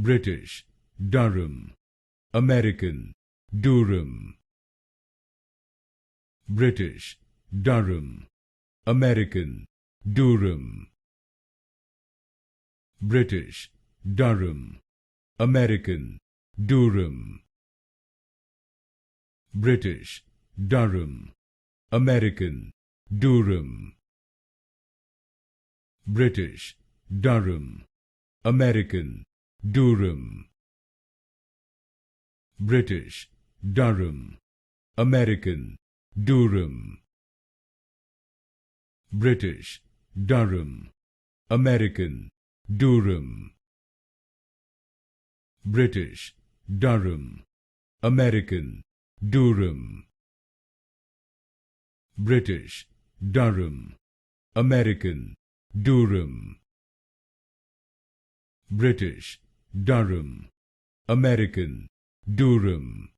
British, Durham, American, Durham. British, Durham, American, Durham. British, Durham, American, Durham. British, Durham, American, Durham. British, Durham, American, Durham. British, Durham, American, Durham. British, Durham, American, Durham. British, Durham, American, Durham. British, Durham, American, Durham. British, Durham, American, Durham.